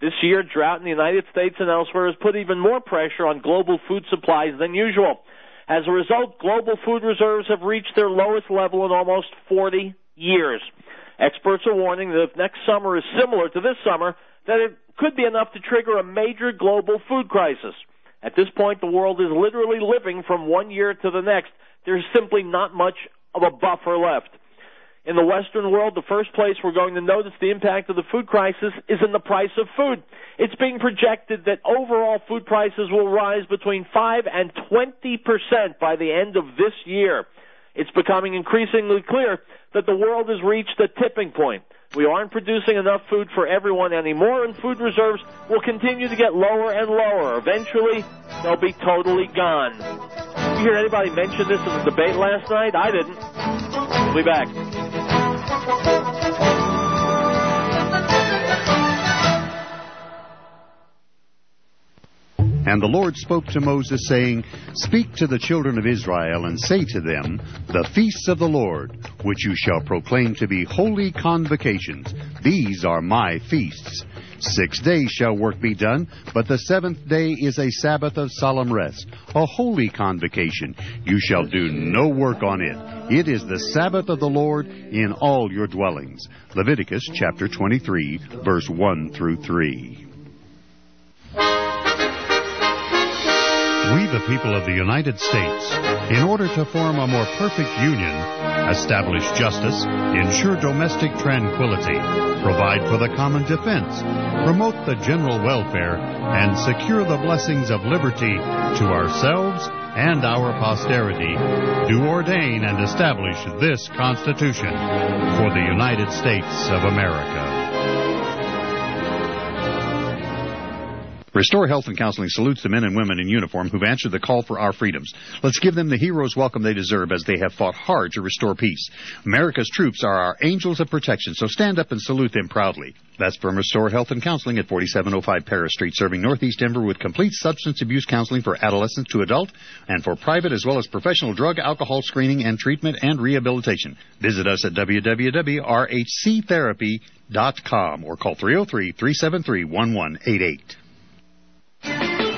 This year, drought in the United States and elsewhere has put even more pressure on global food supplies than usual. As a result, global food reserves have reached their lowest level in almost 40 years. Experts are warning that if next summer is similar to this summer, that it could be enough to trigger a major global food crisis. At this point, the world is literally living from one year to the next. There's simply not much of a buffer left. In the Western world, the first place we're going to notice the impact of the food crisis is in the price of food. It's being projected that overall food prices will rise between 5 and 20% by the end of this year. It's becoming increasingly clear that the world has reached a tipping point. We aren't producing enough food for everyone anymore, and food reserves will continue to get lower and lower. Eventually, they'll be totally gone. Did you hear anybody mention this in the debate last night? I didn't. We'll be back. And the Lord spoke to Moses, saying, Speak to the children of Israel, and say to them, The feasts of the Lord, which you shall proclaim to be holy convocations, these are my feasts. 6 days shall work be done, but the 7th day is a Sabbath of solemn rest, a holy convocation. You shall do no work on it. It is the Sabbath of the Lord in all your dwellings. Leviticus chapter 23, verse 1 through 3. We, the people of the United States, in order to form a more perfect union, establish justice, ensure domestic tranquility, provide for the common defense, promote the general welfare, and secure the blessings of liberty to ourselves and our posterity, do ordain and establish this Constitution for the United States of America. Restore Health and Counseling salutes the men and women in uniform who've answered the call for our freedoms. Let's give them the hero's welcome they deserve as they have fought hard to restore peace. America's troops are our angels of protection, so stand up and salute them proudly. That's from Restore Health and Counseling at 4705 Paris Street, serving Northeast Denver with complete substance abuse counseling for adolescent to adult and for private as well as professional drug, alcohol screening and treatment and rehabilitation. Visit us at www.rhctherapy.com or call 303-373-1188.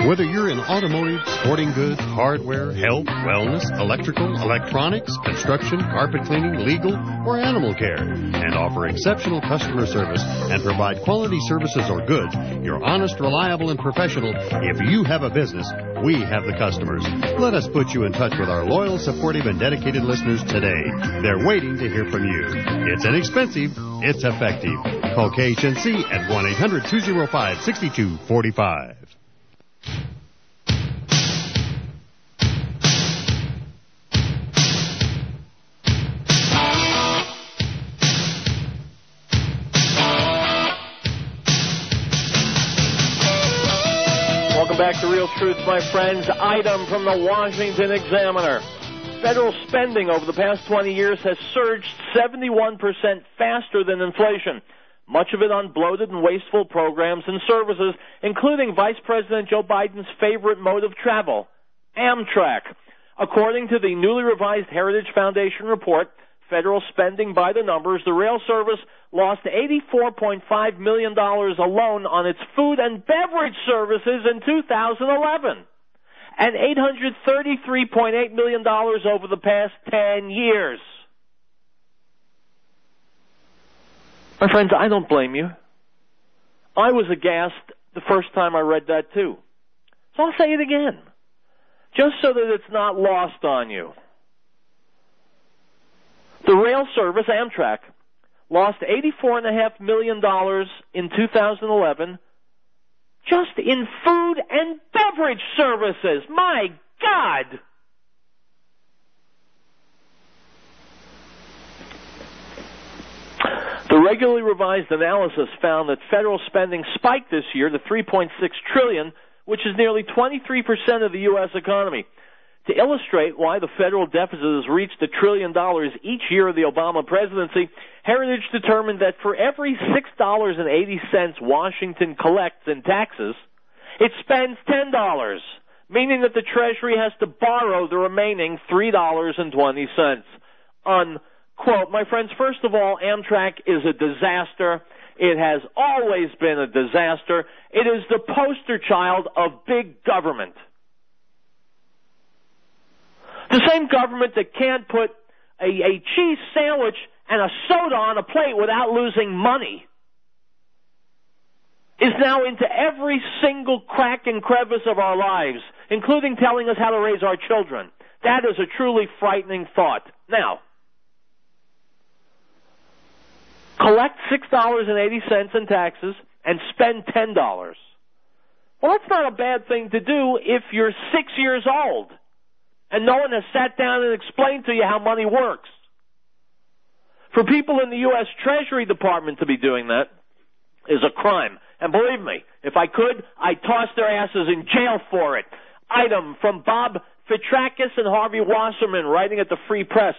Whether you're in automotive, sporting goods, hardware, health, wellness, electrical, electronics, construction, carpet cleaning, legal, or animal care, and offer exceptional customer service and provide quality services or goods, you're honest, reliable, and professional. If you have a business, we have the customers. Let us put you in touch with our loyal, supportive, and dedicated listeners today. They're waiting to hear from you. It's inexpensive. It's effective. Call KHNC at 1-800-205-6245. Welcome back to Riell Truth, my friends. Item from the Washington Examiner. Federal spending over the past 20 years has surged 71% faster than inflation. Much of it on bloated and wasteful programs and services, including Vice President Joe Biden's favorite mode of travel, Amtrak. According to the newly revised Heritage Foundation report, federal spending by the numbers, the rail service lost $84.5 million alone on its food and beverage services in 2011, and $833.8 million over the past 10 years. My friends, I don't blame you. I was aghast the first time I read that too. So I'll say it again, just so that it's not lost on you. The rail service, Amtrak, lost $84.5 million in 2011 just in food and beverage services. My God! The regularly revised analysis found that federal spending spiked this year to $3.6 trillion, which is nearly 23% of the U.S. economy. To illustrate why the federal deficit has reached $1 trillion each year of the Obama presidency, Heritage determined that for every $6.80 Washington collects in taxes, it spends $10, meaning that the Treasury has to borrow the remaining $3.20. Unquote. My friends, first of all, Amtrak is a disaster. It has always been a disaster. It is the poster child of big government. The same government that can't put a cheese sandwich and a soda on a plate without losing money is now into every single crack and crevice of our lives, including telling us how to raise our children. That is a truly frightening thought. Now, collect $6.80 in taxes and spend $10. Well, that's not a bad thing to do if you're 6 years old and no one has sat down and explained to you how money works. For people in the U.S. Treasury Department to be doing that is a crime. And believe me, if I could, I'd toss their asses in jail for it. Item from Bob Fitrakis and Harvey Wasserman, writing at the Free Press.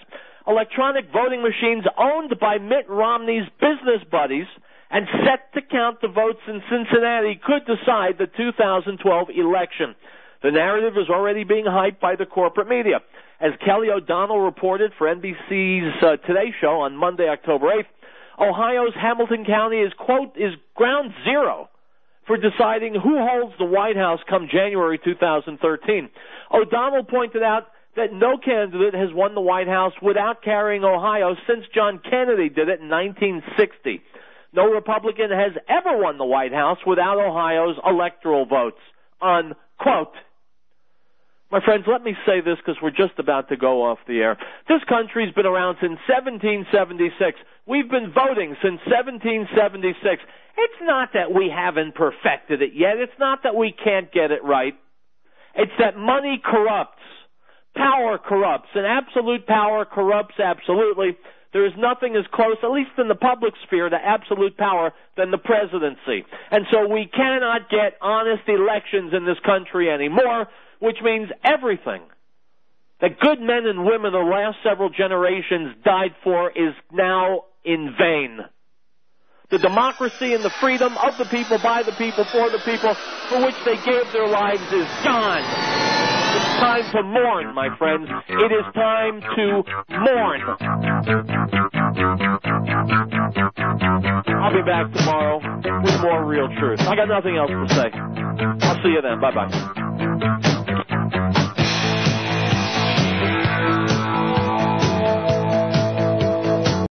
Electronic voting machines owned by Mitt Romney's business buddies and set to count the votes in Cincinnati could decide the 2012 election. The narrative is already being hyped by the corporate media. As Kelly O'Donnell reported for NBC's Today Show on Monday, October 8th, Ohio's Hamilton County is, quote, is ground zero for deciding who holds the White House come January 2013. O'Donnell pointed out that no candidate has won the White House without carrying Ohio since John Kennedy did it in 1960. No Republican has ever won the White House without Ohio's electoral votes, unquote. My friends, let me say this because we're just about to go off the air. This country's been around since 1776. We've been voting since 1776. It's not that we haven't perfected it yet. It's not that we can't get it right. It's that money corrupts. Power corrupts, and absolute power corrupts absolutely. There is nothing as close, at least in the public sphere, to absolute power than the presidency. And so we cannot get honest elections in this country anymore, which means everything that good men and women the last several generations died for is now in vain. The democracy and the freedom of the people, by the people, for the people, for which they gave their lives is gone. It's time to mourn, my friends. It is time to mourn. I'll be back tomorrow with more Riell Truth. I got nothing else to say. I'll see you then. Bye-bye.